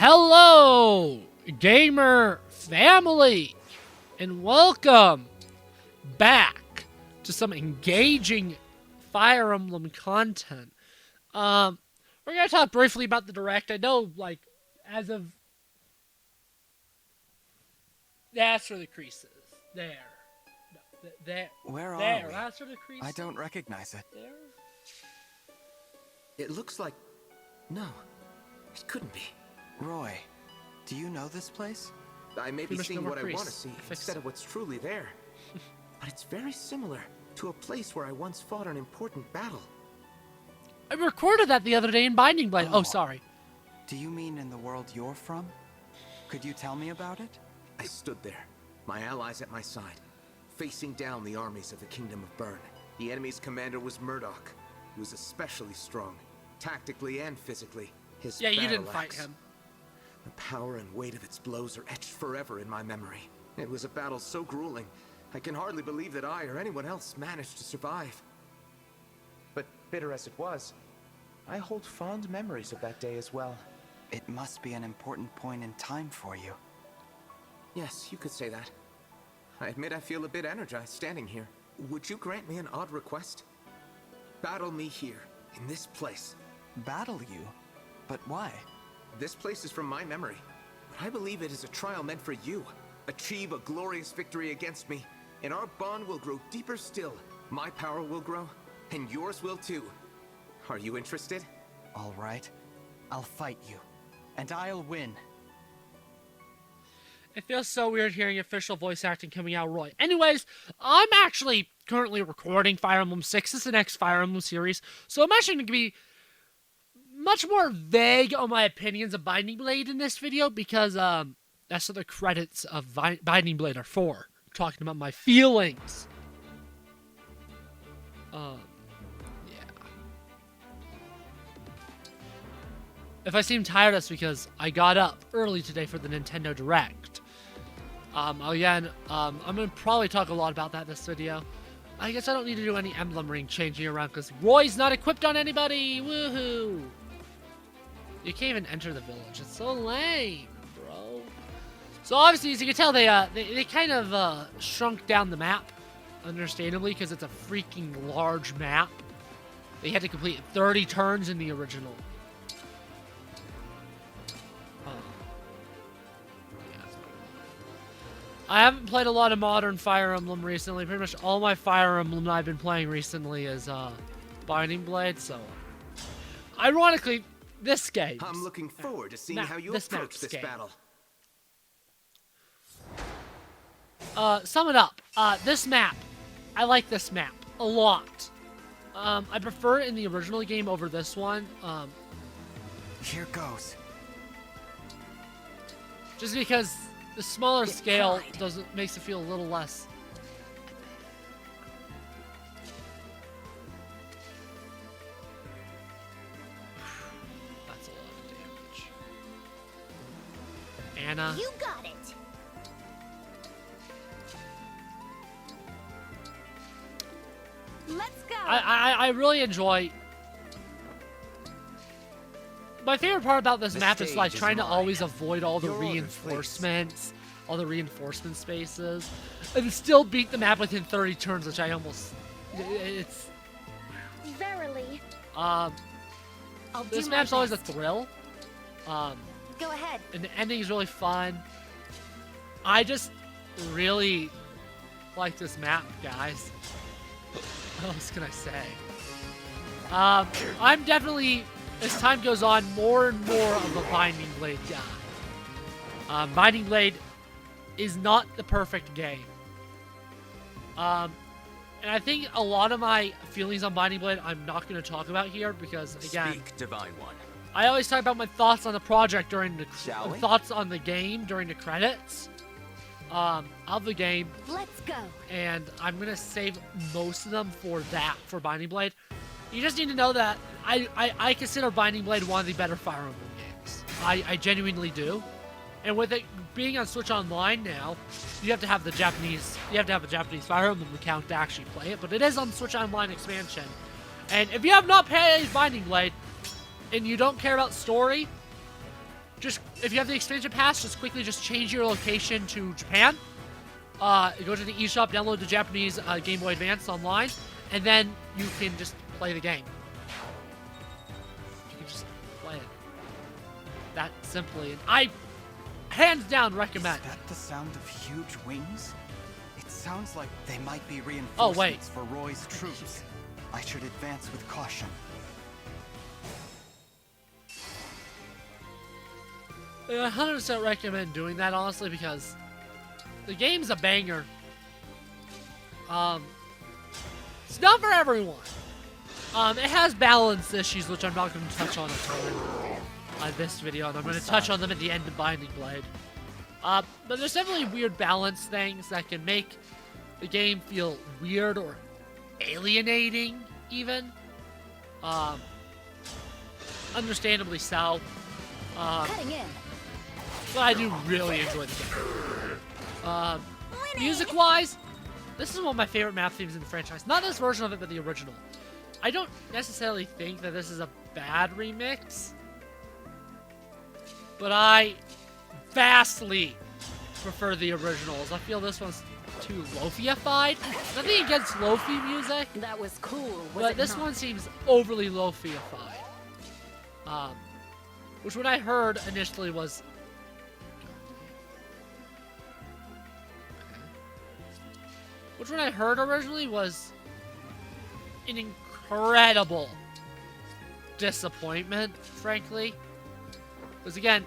Hello, gamer family, and welcome back to some engaging Fire Emblem content. We're gonna talk briefly about the direct. I know, like, as of that's where the crease is. There, no, there. Where there. are we? That's where the crease. I don't recognize it. There. It looks like... No, it couldn't be. Roy, do you know this place? I may be Must seeing know what I where want to priests see fix instead it. of what's truly there. But it's very similar to a place where I once fought an important battle. I recorded that the other day in Binding Blade. Oh, sorry. Do you mean in the world you're from? Could you tell me about it? I stood there, my allies at my side, facing down the armies of the Kingdom of Byrne. The enemy's commander was Murdoch. He was especially strong, tactically and physically. His Yeah, you battle didn't fight axe, him. the power and weight of its blows are etched forever in my memory. It was a battle so grueling, I can hardly believe that I or anyone else managed to survive. But bitter as it was, I hold fond memories of that day as well. It must be an important point in time for you. Yes, you could say that. I admit I feel a bit energized standing here. Would you grant me an odd request? Battle me here, in this place. Battle you? But why? This place is from my memory, but I believe it is a trial meant for you. Achieve a glorious victory against me, and our bond will grow deeper still. My power will grow, and yours will too. Are you interested? All right. I'll fight you. And I'll win. It feels so weird hearing official voice acting coming out of Roy. Anyways, I'm actually currently recording Fire Emblem 6. It's the next Fire Emblem series. So I'm actually going to be much more vague on my opinions of Binding Blade in this video because that's what the credits of Binding Blade are for. Talking about my feelings. Yeah. If I seem tired, that's because I got up early today for the Nintendo Direct. Again, I'm going to probably talk a lot about that in this video. I guess I don't need to do any emblem ring changing around because Roy's not equipped on anybody! Woohoo! You can't even enter the village. It's so lame, bro. So obviously, as you can tell, they kind of shrunk down the map, understandably, because it's a freaking large map. They had to complete 30 turns in the original. I haven't played a lot of modern Fire Emblem recently. Pretty much all my Fire Emblem I've been playing recently is Binding Blade, so... Ironically, this game... I'm looking forward to seeing how you approach this battle. Sum it up. This map. I like this map a lot. I prefer it in the original game over this one. Here goes. Just because the smaller scale makes it feel a little less. That's a lot of damage. Anna. You got it. Let's go. I really enjoy. My favorite part about this map is like trying to always avoid all the reinforcements, all the reinforcement spaces, and still beat the map within 30 turns, which I almost. It's. Verily. This map's always a thrill. Go ahead. And the ending is really fun. I just really like this map, guys. What else can I say? I'm definitely, as time goes on, more and more of a Binding Blade guy. Binding Blade is not the perfect game. And I think a lot of my feelings on Binding Blade I'm not going to talk about here because, again, Speak, Divine One. I always talk about my thoughts on the project during the thoughts on the game during the credits of the game. Let's go. And I'm gonna save most of them for Binding Blade. You just need to know that I consider Binding Blade one of the better Fire Emblem games. I genuinely do. And with it being on Switch Online now, you have to have a Japanese Fire Emblem account to actually play it. But it is on Switch Online expansion. And if you have not played Binding Blade, and you don't care about story, just if you have the expansion pass, just quickly just change your location to Japan. Go to the eShop, download the Japanese Game Boy Advance online, and then you can just play the game. You can just play it. That simply. And I, hands down, recommend. Is that the sound of huge wings? It sounds like they might be reinforcements Oh, wait. for Roy's troops. I should advance with caution. I 100% recommend doing that, honestly, because the game's a banger. It's not for everyone. It has balance issues, which I'm not going to touch on this video, and I'm going to touch on them at the end of Binding Blade. But there's definitely weird balance things that can make the game feel weird or alienating, even. Understandably so. Cutting in. But I do really enjoy the game. Music-wise, this is one of my favorite map themes in the franchise. Not this version of it, but the original. I don't necessarily think that this is a bad remix, but I vastly prefer the originals. I feel this one's too lo-fi-ified. Nothing against lo-fi music, That was cool, was but it this not? one seems overly lo-fi-ified. Which when I heard initially was... Which when I heard originally was an incredible disappointment, frankly. Because again,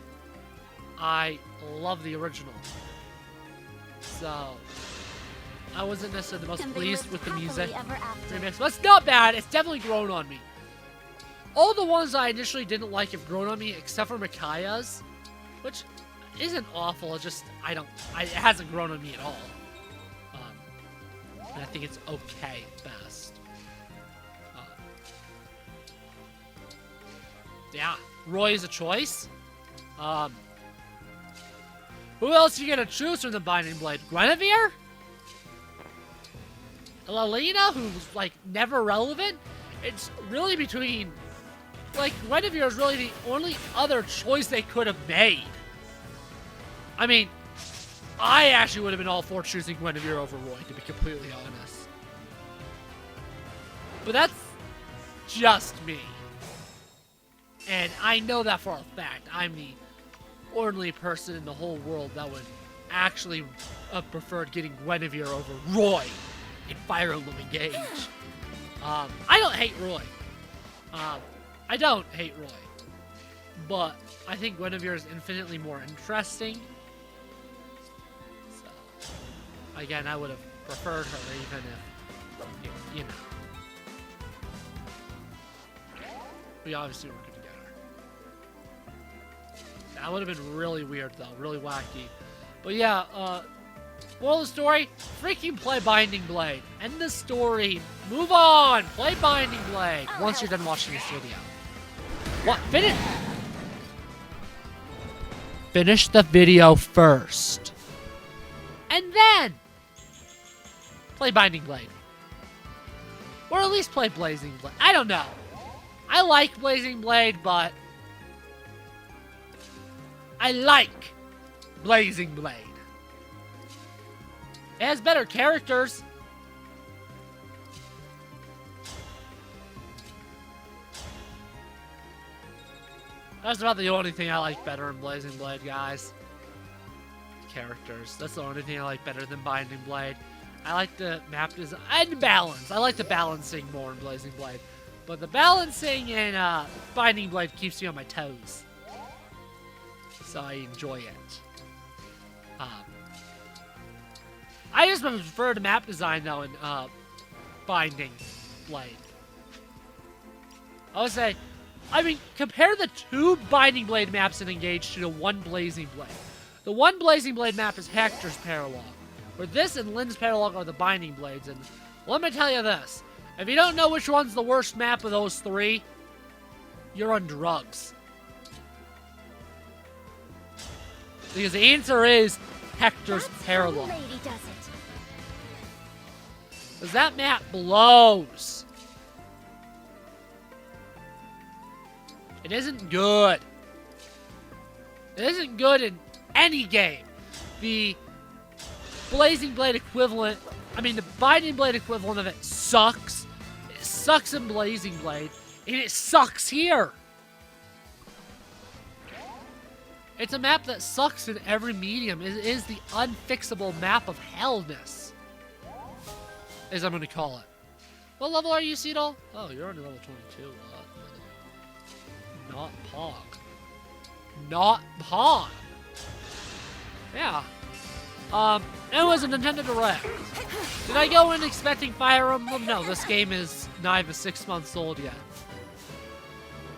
I love the original. So, I wasn't necessarily the most And they pleased lived with the happily music ever after. remix. But it's not bad, it's definitely grown on me. All the ones I initially didn't like have grown on me, except for Mikaya's, which isn't awful, it's just, it hasn't grown on me at all. And I think it's okay at best. Yeah, Roy is a choice. Who else are you gonna choose from the Binding Blade? Guinevere? Lalina, who's, like, never relevant? It's really between... Like, Guinevere is really the only other choice they could have made. I mean, I actually would have been all for choosing Guinevere over Roy, to be completely honest. But that's just me. And I know that for a fact. I'm the only person in the whole world that would actually have preferred getting Guinevere over Roy in Fire Emblem Engage. I don't hate Roy. I don't hate Roy. But I think Guinevere is infinitely more interesting. So, again, I would have preferred her even if, you know. We obviously were good together. That would have been really weird, though. Really wacky. But yeah, moral of the story, freaking play Binding Blade. End the story. Move on. Play Binding Blade once you're done watching this video. What? Finish the video first. And then play Binding Blade. Or at least play Blazing Blade. I don't know. I like Blazing Blade, but I like Blazing Blade. It has better characters. That's about the only thing I like better in Blazing Blade, guys. Characters. That's the only thing I like better than Binding Blade. I like the map design and balance. I like the balancing more in Blazing Blade. But the balancing in Binding Blade keeps me on my toes. So I enjoy it. I just prefer the map design, though, in Binding Blade. I would say, I mean, compare the two Binding Blade maps in Engage to the one Blazing Blade. The one Blazing Blade map is Hector's Paralogue, where this and Lynn's Paralogue are the Binding Blades, and let me tell you this. If you don't know which one's the worst map of those three, you're on drugs. Because the answer is Hector's That's how the Paralogue. lady does it. Because that map blows. It isn't good. It isn't good in any game. The Blazing Blade equivalent, the Binding Blade equivalent of it sucks. It sucks in Blazing Blade, and it sucks here. It's a map that sucks in every medium. It is the unfixable map of hellness, as I'm going to call it. What level are you, Seedall? Oh, you're only level 22. Not Pog. Not Pog. Yeah. It was a Nintendo Direct. Did I go in expecting Fire Emblem? No, this game is not even 6 months old yet.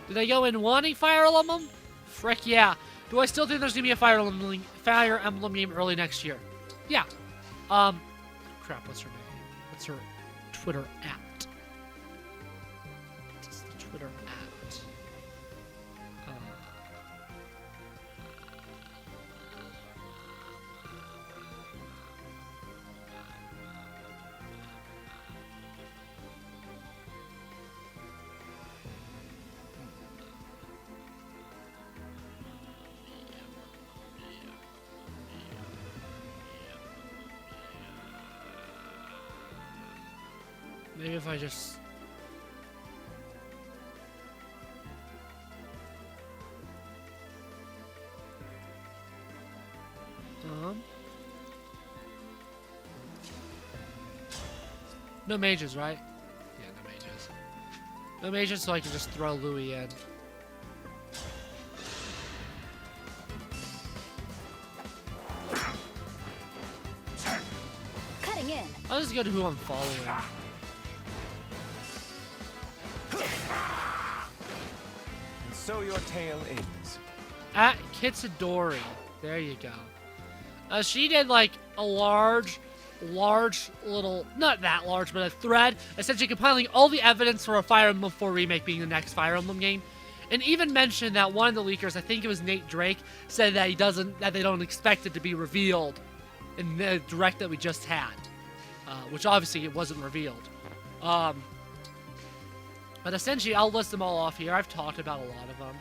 Did I go in wanting Fire Emblem? Frick yeah. Do I still think there's gonna be a Fire Emblem game early next year? Yeah. Crap, what's her name? What's her Twitter at? What's the Twitter at? Maybe if I just... No mages, right? Yeah, no mages. No mages, so I can just throw Louis in. Cutting in. I'll just go to who I'm following. And so your tale ends. At Kitsadori. There you go. She did like a large little, not that large, but a thread, essentially compiling all the evidence for a Fire Emblem 4 remake being the next Fire Emblem game. And even mentioned that one of the leakers, I think it was Nate Drake, said that they don't expect it to be revealed in the direct that we just had. Which obviously it wasn't revealed. But essentially, I'll list them all off here. I've talked about a lot of them.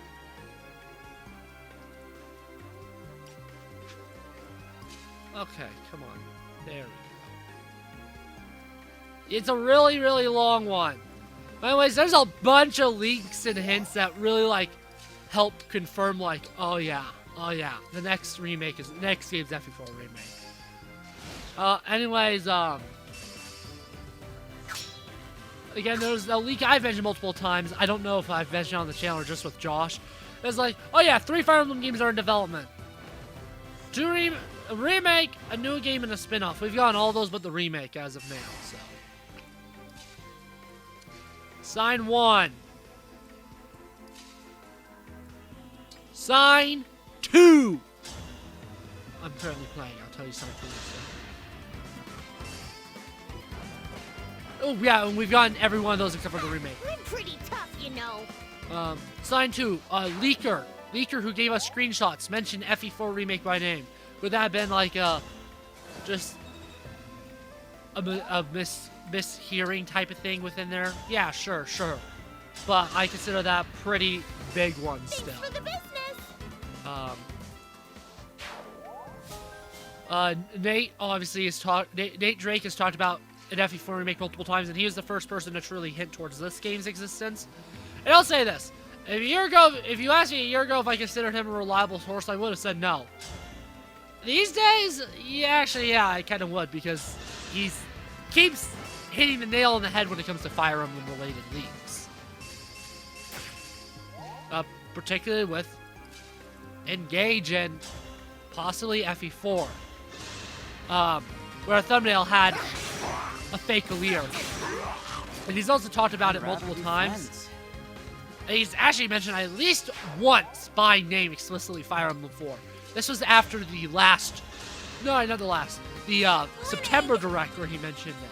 Okay, come on. There we go. It's a really, really long one. But anyways, there's a bunch of leaks and hints that really, like, help confirm, like, oh yeah, the next game's FE4 remake. Anyways, again, there's a leak I've mentioned multiple times. I don't know if I've mentioned it on the channel or just with Josh. It's like, oh yeah, 3 Fire Emblem games are in development. A remake, a new game, and a spin-off. We've gotten all those but the remake as of now, so. Sign 1. Sign 2. I'm currently playing. I'll tell you sign 2 in a second. Oh yeah, and we've gotten every one of those except for the remake. I'm pretty tough, you know. Sign 2. Leaker who gave us screenshots mentioned FE4 remake by name. Would that have been like just a mishearing type of thing within there? Yeah, sure. But I consider that pretty big one still. Thanks for the business. Nate obviously Nate Drake has talked about an FE4 remake multiple times, and he was the first person to truly hint towards this game's existence. And I'll say this: if you asked me a year ago if I considered him a reliable source, I would have said no. These days, yeah, I kind of would, because he keeps hitting the nail on the head when it comes to Fire Emblem related leaks. Particularly with Engage and possibly FE4. Where a thumbnail had a fake Lear. And he's also talked about it multiple times. And he's actually mentioned at least once by name explicitly Fire Emblem 4. This was after the September Direct where he mentioned it.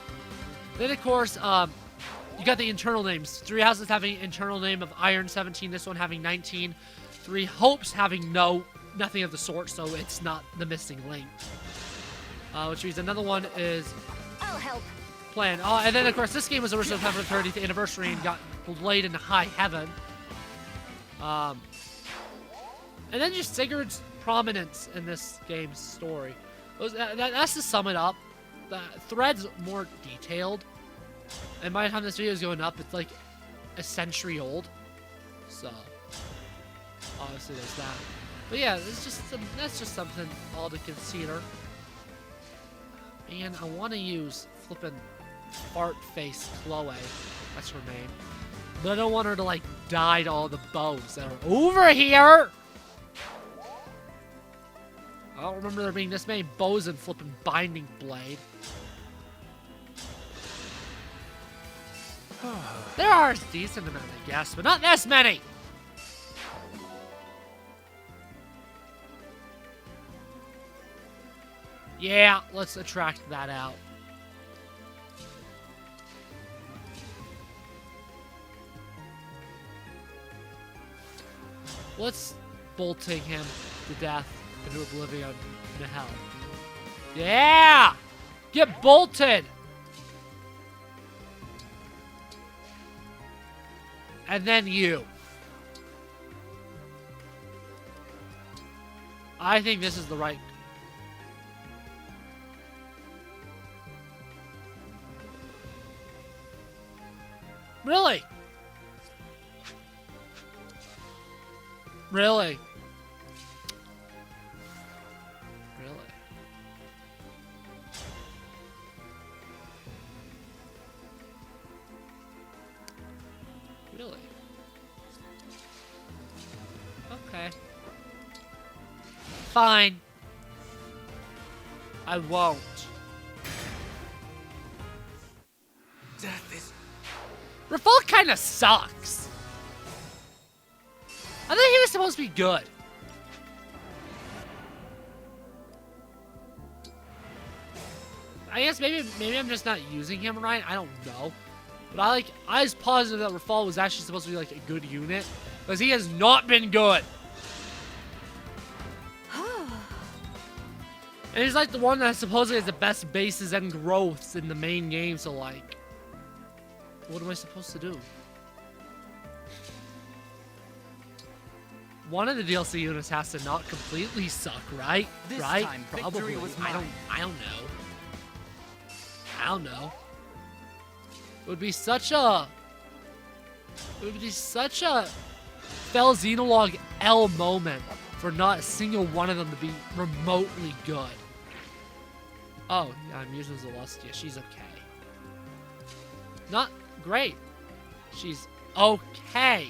Then, of course, you got the internal names. 3 Houses having an internal name of Iron 17, this one having 19. 3 Hopes having nothing of the sort, so it's not the missing link. Which means another one is... I'll help. Plan. And then, of course, this game was originally planned for the 30th anniversary and got delayed into high heaven. And then just Sigurd's prominence in this game's story. That's to sum it up. The thread's more detailed, and by the time this video is going up, it's like a century old. So obviously there's that. But yeah, that's just something all to consider. And I want to use flippin' fart face Chloe. That's her name. But I don't want her to like die to all the bows that are over here. I don't remember there being this many bows and flippin' binding blade. There are a decent amount, I guess, but not this many. Yeah, let's attract that out. Let's bolting him to death into oblivion to hell. Yeah! Get bolted! And then you. I think this is the right... Really? Really? Really? Really? Okay. Fine. I won't. Death is... Revolt kinda sucks. I think he was supposed to be good. I guess maybe I'm just not using him right. I don't know. But I was positive that Rafal was actually supposed to be like a good unit. Because he has not been good. And he's like the one that supposedly has the best bases and growths in the main game, so like... What am I supposed to do? One of the DLC units has to not completely suck, right? This right? time, Probably. victory was I mine. don't know. It would be such a Fel Xenologue L moment for not a single one of them to be remotely good. Oh, yeah, I'm using Celestia. She's okay. Not great. She's okay.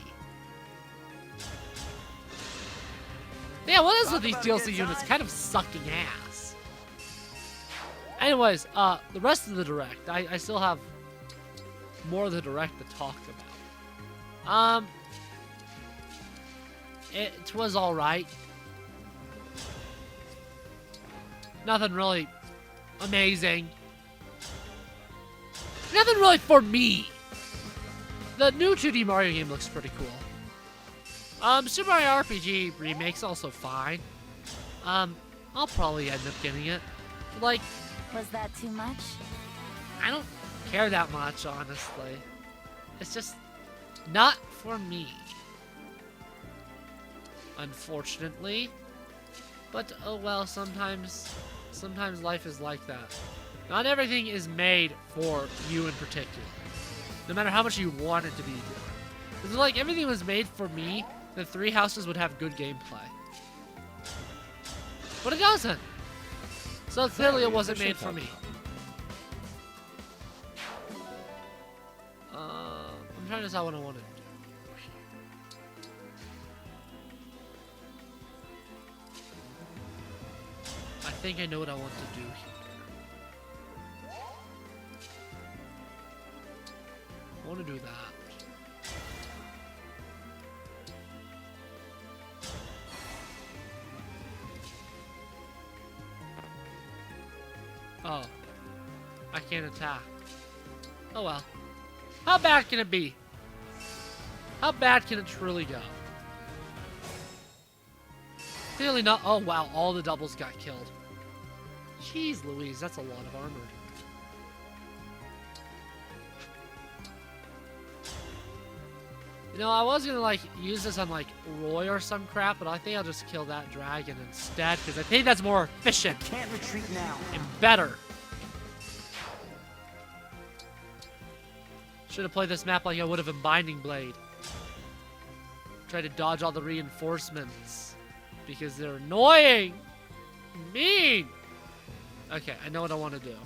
Yeah, what is with these DLC units kind of sucking ass? Anyways, the rest of the Direct, I still have more of the Direct to talk about. It was alright. Nothing really amazing. Nothing really for me. The new 2D Mario game looks pretty cool. Super Mario RPG Remake's also fine. I'll probably end up getting it. But, like, Was that too much? I don't care that much, honestly. It's just not for me. Unfortunately. But, oh well, sometimes life is like that. Not everything is made for you in particular. No matter how much you want it to be. It's like everything was made for me, the Three Houses would have good gameplay. But it doesn't. So clearly it wasn't made for me. I'm trying to decide what I want to do. I think I know what I want to do here. I want to do that. Oh. I can't attack. Oh well. How bad can it be? How bad can it truly go? Clearly not. Oh wow, all the doubles got killed. Jeez Louise, that's a lot of armor. You know, I was gonna like use this on like Roy or some crap, but I think I'll just kill that dragon instead because I think that's more efficient Can't retreat now. and better. Should have played this map like I would have in Binding Blade. Try to dodge all the reinforcements because they're annoying, mean. Okay, I know what I want to do.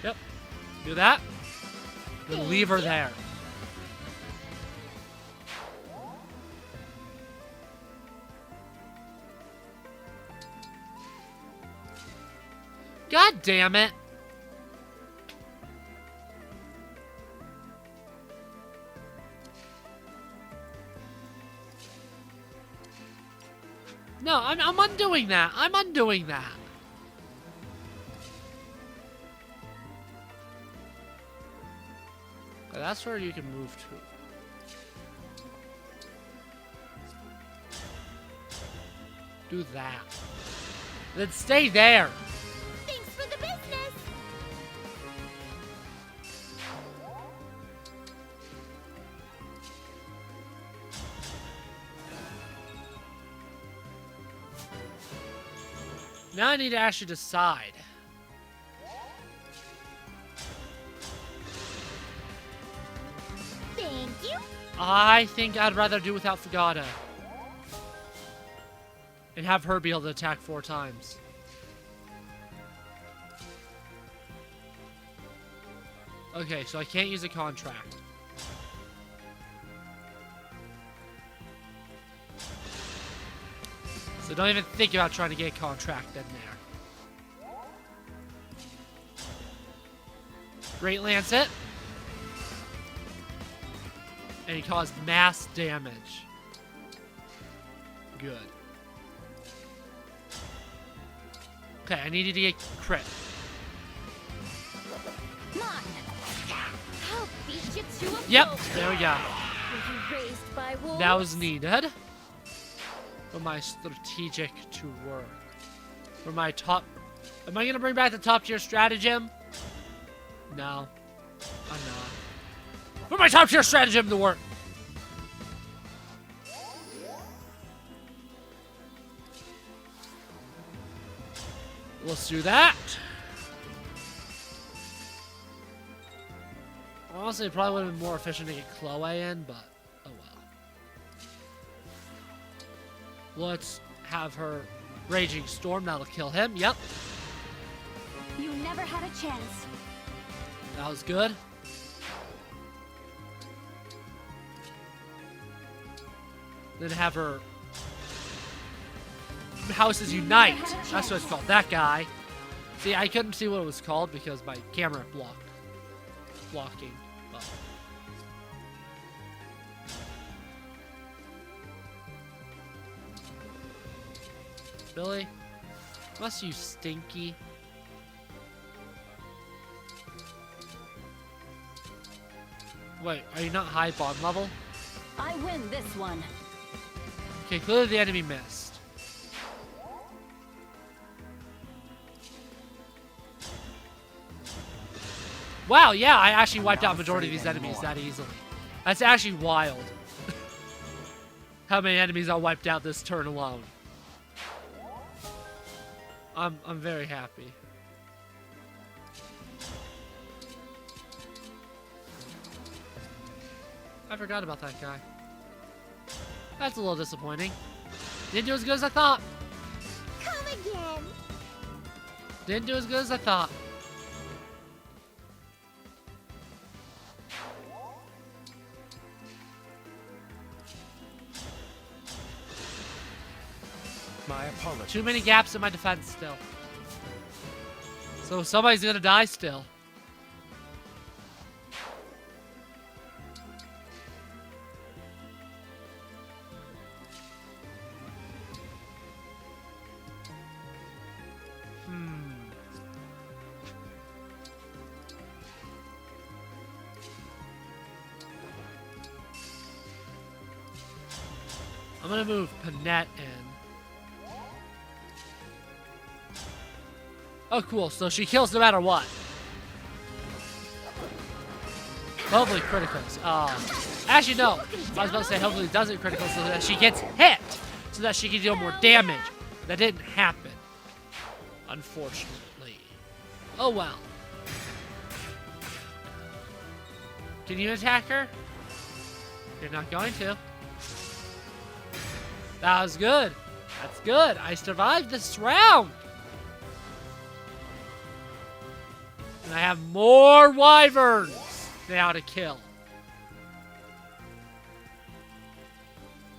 Yep. Do that. Then leave her there. God damn it. No, I'm undoing that. I'm undoing that. That's where you can move to. Do that. Then stay there. Thanks for the business. Now I need to actually decide. Thank you. I think I'd rather do without Fagata. And have her be able to attack 4 times. Okay, so I can't use a contract. So don't even think about trying to get a contract in there. Great Lance it. And he caused mass damage. Good. Okay, I needed to get crit. Come on. I'll beat you to a Yep, pulp. there we go. Were you raised by wolves? That was needed. For my strategic to work. For my top... Am I going to bring back the top tier stratagem? No. I'm not. For my top tier stratagem to work. Let's do that. Honestly, it probably would have been more efficient to get Chloe in, but oh well. Let's have her Raging Storm. That'll kill him. Yep. You never had a chance. That was good. Then have her Houses Unite. That's what it's called. That guy. See, I couldn't see what it was called because my camera blocking. But. Billy? Unless you stinky. Wait, are you not high bond level? I win this one. Okay, clearly the enemy missed. Wow, yeah, I actually wiped out majority of these enemies that easily. That's actually wild. How many enemies I wiped out this turn alone. I'm very happy. I forgot about that guy. That's a little disappointing. Didn't do as good as I thought. Come again. Didn't do as good as I thought. My apologies. Too many gaps in my defense still. So somebody's gonna die still. I'm gonna move Panette in. Oh, cool. So she kills no matter what. Hopefully criticals. Actually, no. I was about to say hopefully it doesn't criticals so that she gets hit. So that she can deal more damage. That didn't happen. Unfortunately. Oh, well. Can you attack her? You're not going to. That was good. That's good. I survived this round. And I have more wyverns now to kill.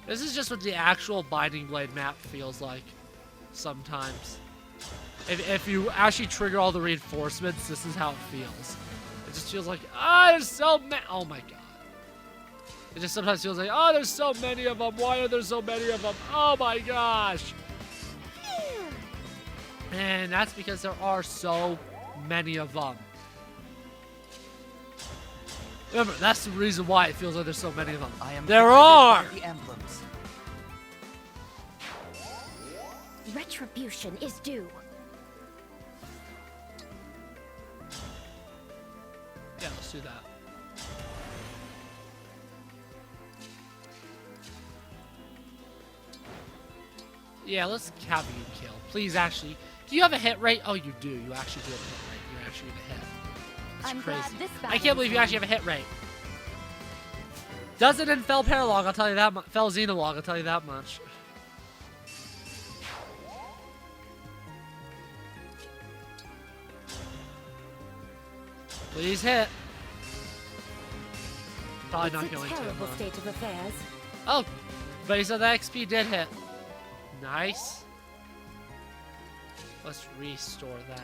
This is just what the actual Binding Blade map feels like sometimes. If you actually trigger all the reinforcements, this is how it feels. It just feels like, there's so many. Oh my god. It just sometimes feels like, there's so many of them. Why are there so many of them? Oh my gosh. And that's because there are so many of them. Remember, that's the reason why it feels like there's so many of them. There are! The emblems. Retribution is due. Yeah, let's do that. Yeah, let's have you kill. Please, actually. Do you have a hit rate? Oh, you do. You actually do have a hit rate. You're actually going to hit. That's I'm crazy. glad this I can't believe you actually have a hit rate. Doesn't in Fell Paralogue, I'll tell you that much. Fell Xenologue, I'll tell you that much. Please hit. Probably not going to. Terrible Huh? state of affairs. Oh, but he said that XP did hit. Nice. Let's restore that.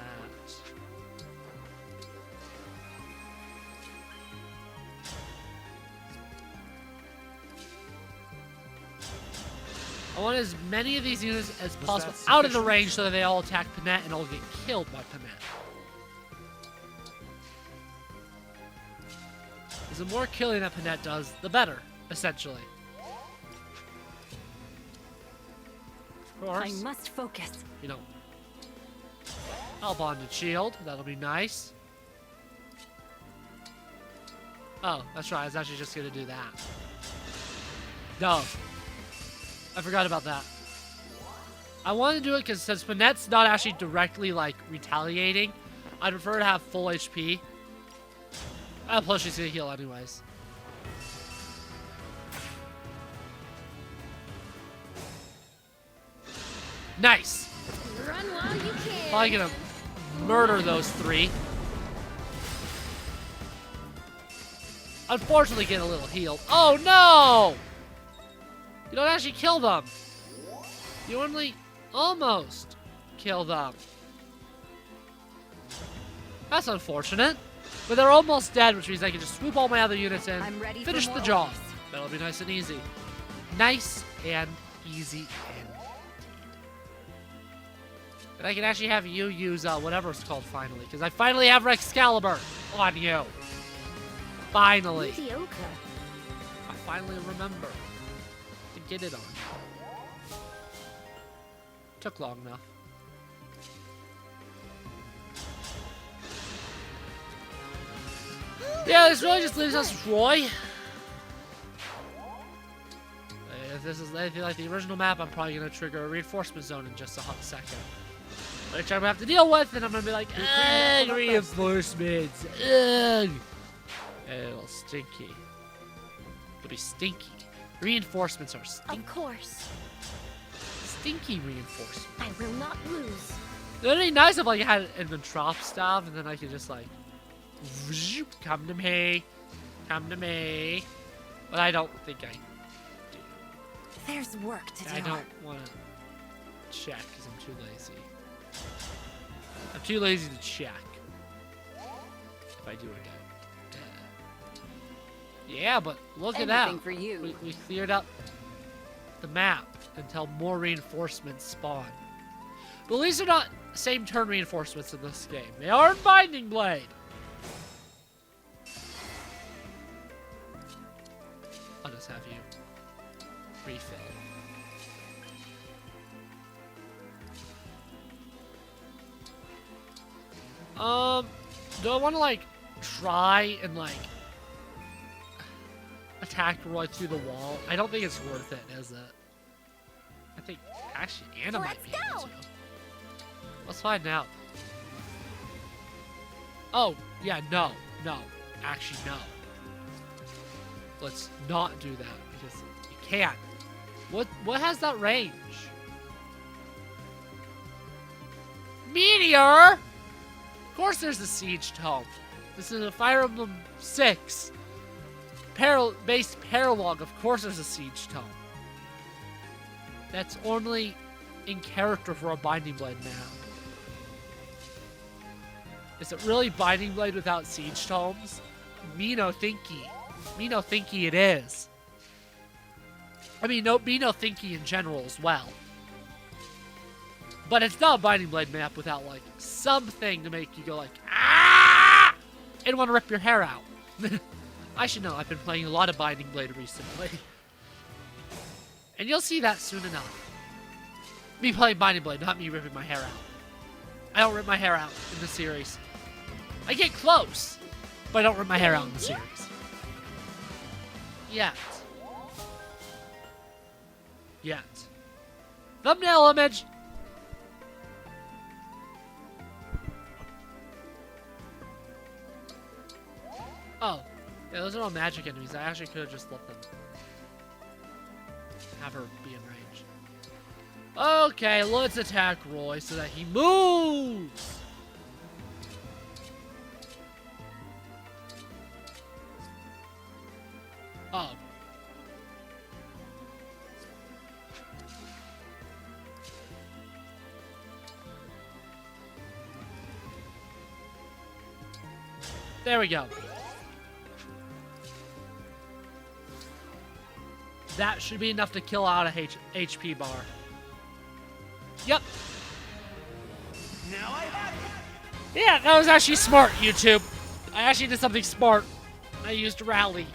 I want as many of these units as possible out of the range so that they all attack Panette and all get killed by Panette. Because the more killing that Panette does, the better, essentially. Of course. I must focus. You know. I'll bonded shield. That'll be nice. Oh, that's right. I was actually just going to do that. No. I forgot about that. I want to do it because since Panette's not actually directly, like, retaliating, I'd prefer to have full HP. Plus, she's going to heal anyways. Nice! Run while you can. Probably going to murder those three. Unfortunately, get a little healed. Oh, no! You don't actually kill them. You only almost kill them. That's unfortunate. But they're almost dead, which means I can just swoop all my other units in, I'm ready finish for the more job. orders. That'll be nice and easy. Nice and easy and I can actually have you use whatever it's called finally, because I finally have Excalibur on you. Finally. Mediocre. I finally remember to get it on. Took long enough. Yeah, this really just leaves us Roy. If this is anything like the original map, I'm probably going to trigger a reinforcement zone in just a hot second. Which I'm going to have to deal with, and I'm going to be like, ugh, reinforcements, ugh. It'll stinky. It'll be stinky. Reinforcements are stinky. Of course. Stinky reinforcements. I will not lose. It would be nice if like, I had an Inventrop stuff, and then I could just like, come to me, come to me. But I don't think I do. There's work to do. I don't want to check because I'm too lazy. I'm too lazy to check. If I do or don't. Yeah, but look at that. Anything for you. We cleared up the map until more reinforcements spawn. But at least they're not same turn reinforcements in this game. They are in Binding Blade. I'll just have you refill. Do I want to, like, try and, like, attack Roy through the wall? I don't think it's worth it, is it? I think, actually, Anna might be able to. Let's find out. Oh, yeah, no. Actually, no. Let's not do that, because you can't. What has that range? Meteor! Of course there's a Siege Tome. This is a Fire Emblem 6 based Paralogue. Of course there's a Siege Tome. That's only in character for a Binding Blade map. Is it really Binding Blade without Siege Tomes? Me no thinky. Me no thinky it is. I mean, me no thinky in general as well. But it's not a Binding Blade map without, like, something to make you go like, ah! And want to rip your hair out. I should know, I've been playing a lot of Binding Blade recently. And you'll see that soon enough. Me playing Binding Blade, not me ripping my hair out. I don't rip my hair out in the series. I get close, but I don't rip my hair out in the series. Yet. Thumbnail image! Oh. Yeah, those are all magic enemies. I actually could have just let them have her be in range. Okay, let's attack Roy so that he moves! Oh. There we go. That should be enough to kill out a HP bar. Yep. Now I have it. Yeah, that was actually smart, YouTube. I actually did something smart. I used Rally.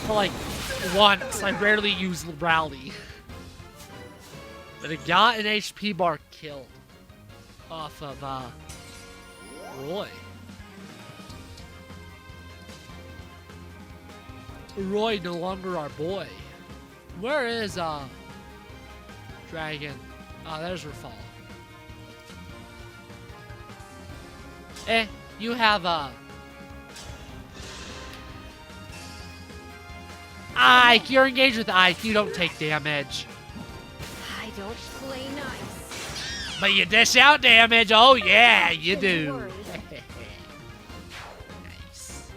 For like once. I rarely use Rally. But it got an HP bar killed. Off of, Roy. Roy no longer our boy. Where is, Dragon? Oh, there's Rafal. You have, Ike! You're engaged with Ike. You don't take damage. I don't play nice. But you dish out damage. Oh, yeah, you do. Worried. Nice.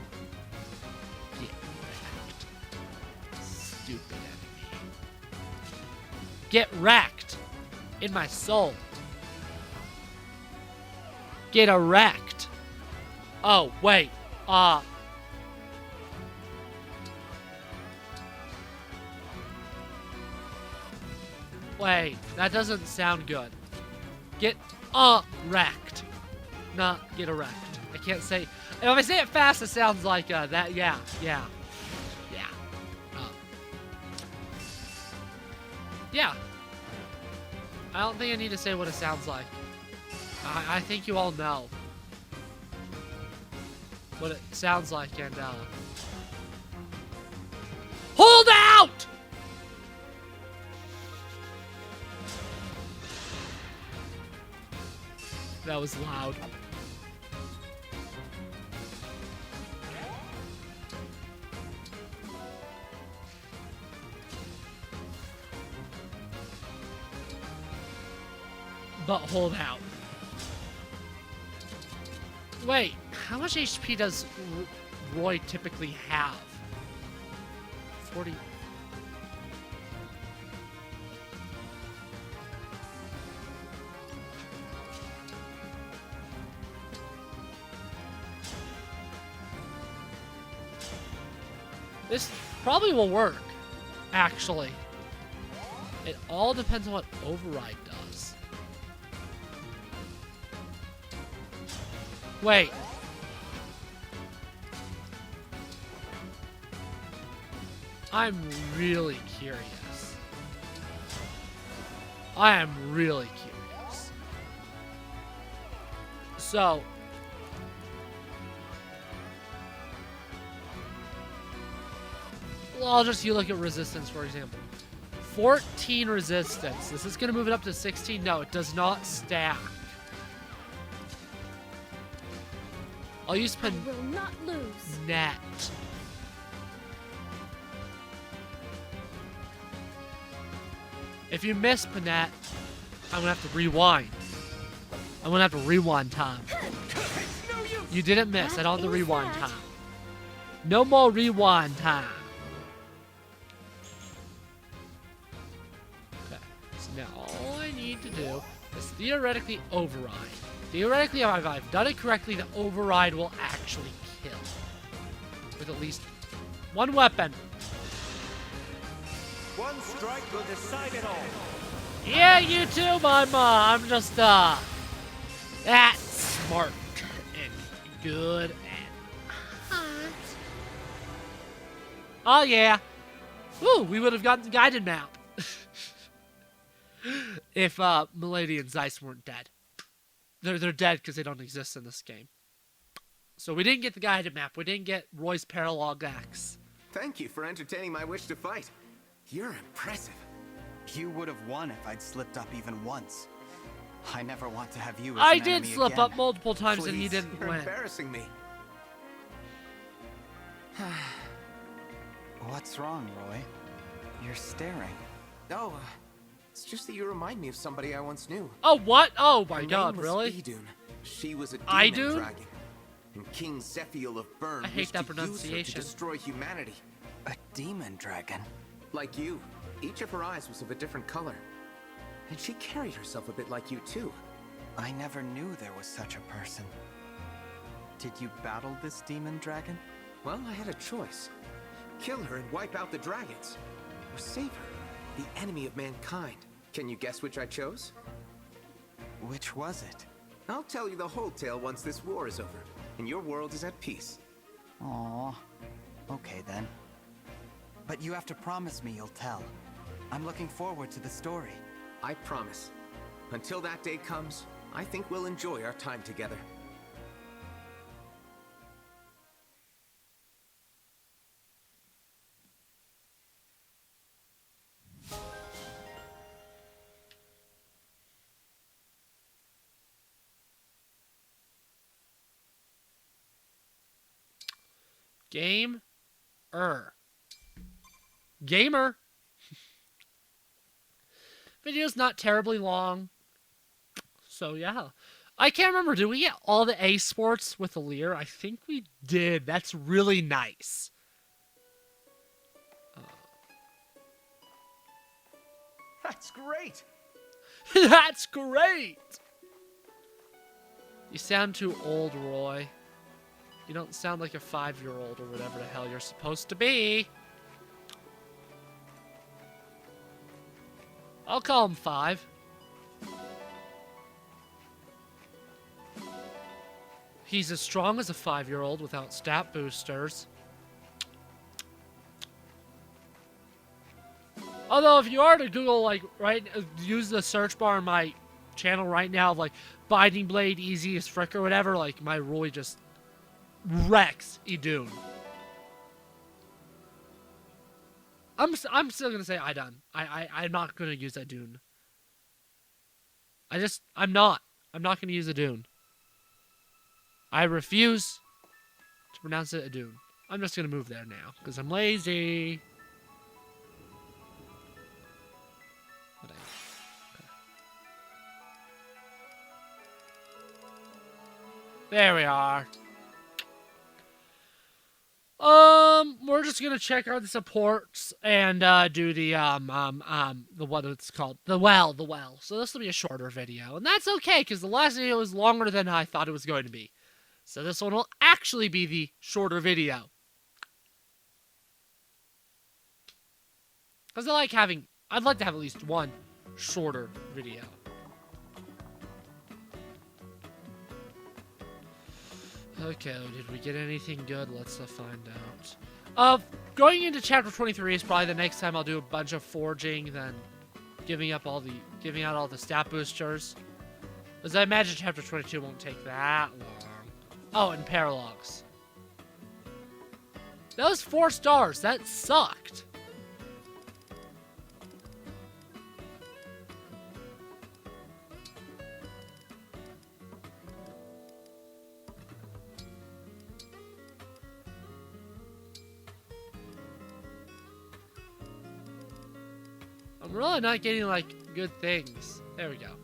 Get wrecked. Stupid enemy. Get wrecked. In my soul. Get erect. Oh, wait. Wait, that doesn't sound good. Get wrecked. Not get erect. I can't say. If I say it fast, it sounds like that. Yeah. Yeah. I don't think I need to say what it sounds like. I think you all know what it sounds like, and hold out! That was loud. But hold out. Wait, how much HP does Roy typically have? 40. This probably will work, actually. It all depends on what Override does. Wait. I'm really curious. I am really curious. So, I'll just you look at resistance, for example. 14 resistance. Is this going to move it up to 16? No, it does not stack. I'll use I will not lose. net. If you miss Panette, I'm gonna have to rewind. I'm gonna have to rewind time. You didn't miss. I don't have to rewind time. No more rewind time. Okay. So now all I need to do is theoretically override. Theoretically, if I've done it correctly, the override will actually kill. With at least one weapon. One strike will decide it all. Yeah, you too, Mama. I'm just, that's smart and good and hot. Oh, yeah. Woo, we would have gotten the guided map. If, Milady and Zeiss weren't dead. They're dead because they don't exist in this game. So we didn't get the guided map. We didn't get Roy's Paralogue Axe. Thank you for entertaining my wish to fight. You're impressive. You would have won if I'd slipped up even once. I never want to have you as I an did enemy slip again. up multiple times and you Please, didn't you're win. embarrassing me. What's wrong, Roy? You're staring. Oh, it's just that you remind me of somebody I once knew. Oh, what? Oh my Her god, name was really? Idun. She was a demon Idun? dragon. And King Zephiel of Bern I hate wished that to use her to pronunciation. destroy humanity. A demon dragon? Like you, each of her eyes was of a different color. And she carried herself a bit like you too. I never knew there was such a person. Did you battle this demon dragon? Well, I had a choice. Kill her and wipe out the dragons. Or save her, the enemy of mankind. Can you guess which I chose? Which was it? I'll tell you the whole tale once this war is over, and your world is at peace. Aw. Okay then. But you have to promise me you'll tell. I'm looking forward to the story. I promise. Until that day comes, I think we'll enjoy our time together. Gamer. Video's not terribly long. So yeah. I can't remember, did we get all the A sports with Alir? I think we did. That's really nice. That's great. That's great! You sound too old, Roy. You don't sound like a 5-year-old or whatever the hell you're supposed to be. I'll call him 5. He's as strong as a 5-year-old without stat boosters. Although, if you are to Google, like, use the search bar on my channel right now, like, Binding Blade, Easy as Frick or whatever, like, my Roy just wrecks Idun. I'm still gonna say Idun. I'm not gonna use Idun. I'm not gonna use Idun. I refuse to pronounce it Idun. I'm just gonna move there now, because I'm lazy. There we are. We're just gonna check out the supports and do the what it's called, the well. So this will be a shorter video, and that's okay because the last video was longer than I thought it was going to be. So this one will actually be the shorter video. Because I'd like to have at least one shorter video. Okay, did we get anything good? Let's find out. Going into chapter 23 is probably the next time I'll do a bunch of forging, then giving out all the stat boosters. Because I imagine chapter 22 won't take that long. Oh, and paralogs. That was 4 stars. That sucked. I'm really not getting, like, good things. There we go.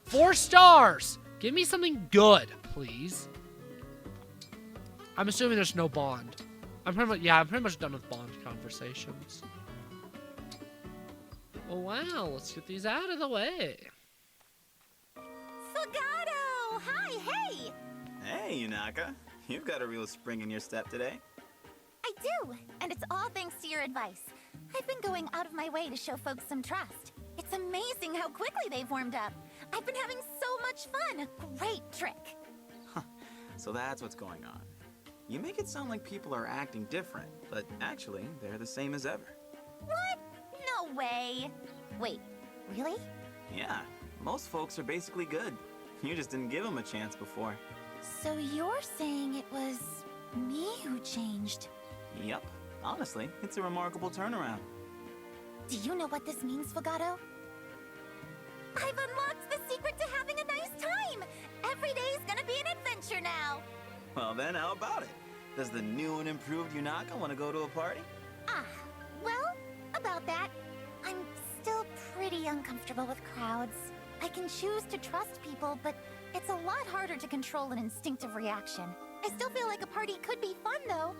4 stars! Give me something good, please. I'm assuming there's no bond. I'm pretty much done with bond conversations. Oh, wow. Let's get these out of the way. Fugato! Hi, hey! Hey, Yunaka. You've got a real spring in your step today. I do, and it's all thanks to your advice. I've been going out of my way to show folks some trust. It's amazing how quickly they've warmed up. I've been having so much fun. A great trick. So that's what's going on. You make it sound like people are acting different, but actually, they're the same as ever. What? No way. Wait, really? Yeah, most folks are basically good. You just didn't give them a chance before. So you're saying it was me who changed? Yep. Honestly, it's a remarkable turnaround. Do you know what this means, Fugato? I've unlocked the secret to having a nice time! Every day's gonna be an adventure now! Well then, how about it? Does the new and improved Yunaka want to go to a party? Well, about that, I'm still pretty uncomfortable with crowds. I can choose to trust people, but it's a lot harder to control an instinctive reaction. I still feel like a party could be fun, though.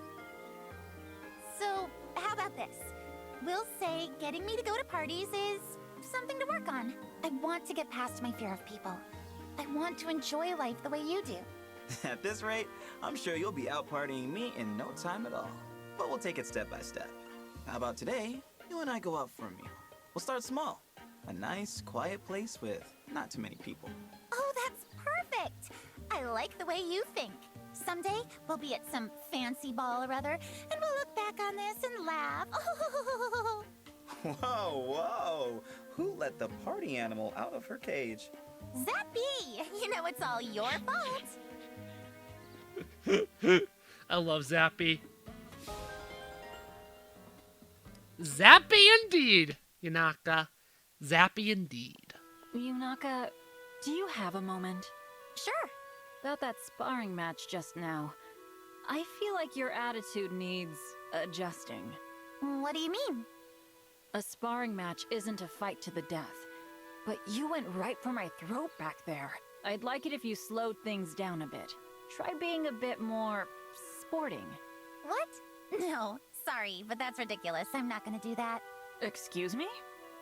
So, how about this? We'll say getting me to go to parties is something to work on. I want to get past my fear of people. I want to enjoy life the way you do. At this rate, I'm sure you'll be out partying me in no time at all. But we'll take it step by step. How about today, you and I go out for a meal? We'll start small. A nice, quiet place with not too many people. Oh, that's perfect! I like the way you think. Someday, we'll be at some fancy ball or other, and we'll look back on this and laugh. Whoa, whoa! Who let the party animal out of her cage? Zappy! You know it's all your fault. I love Zappy. Zappy indeed, Yunaka. Zappy indeed. Yunaka, do you have a moment? Sure. About that sparring match just now. I feel like your attitude needs adjusting. What do you mean? A sparring match isn't a fight to the death. But you went right for my throat back there. I'd like it if you slowed things down a bit. Try being a bit more sporting. What? No, sorry, but that's ridiculous. I'm not gonna do that. Excuse me?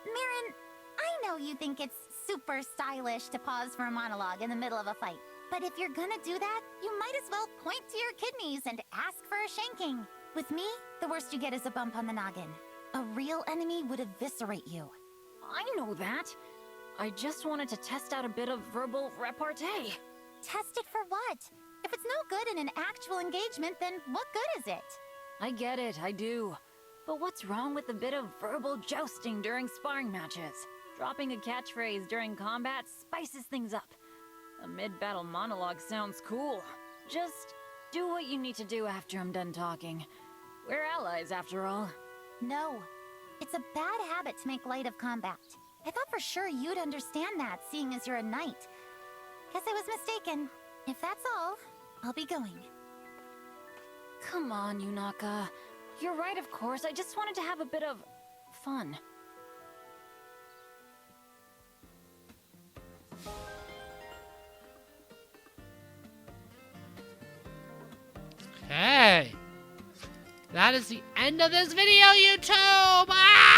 Mirren, I know you think it's super stylish to pause for a monologue in the middle of a fight. But if you're gonna do that, you might as well point to your kidneys and ask for a shanking. With me, the worst you get is a bump on the noggin. A real enemy would eviscerate you. I know that. I just wanted to test out a bit of verbal repartee. Test it for what? If it's no good in an actual engagement, then what good is it? I get it, I do. But what's wrong with a bit of verbal jousting during sparring matches? Dropping a catchphrase during combat spices things up. A mid-battle monologue sounds cool. Just do what you need to do after I'm done talking. We're allies, after all. No. It's a bad habit to make light of combat. I thought for sure you'd understand that, seeing as you're a knight. Guess I was mistaken. If that's all, I'll be going. Come on, Yunaka. You're right, of course. I just wanted to have a bit of fun. Okay. That is the end of this video, YouTube! Ah!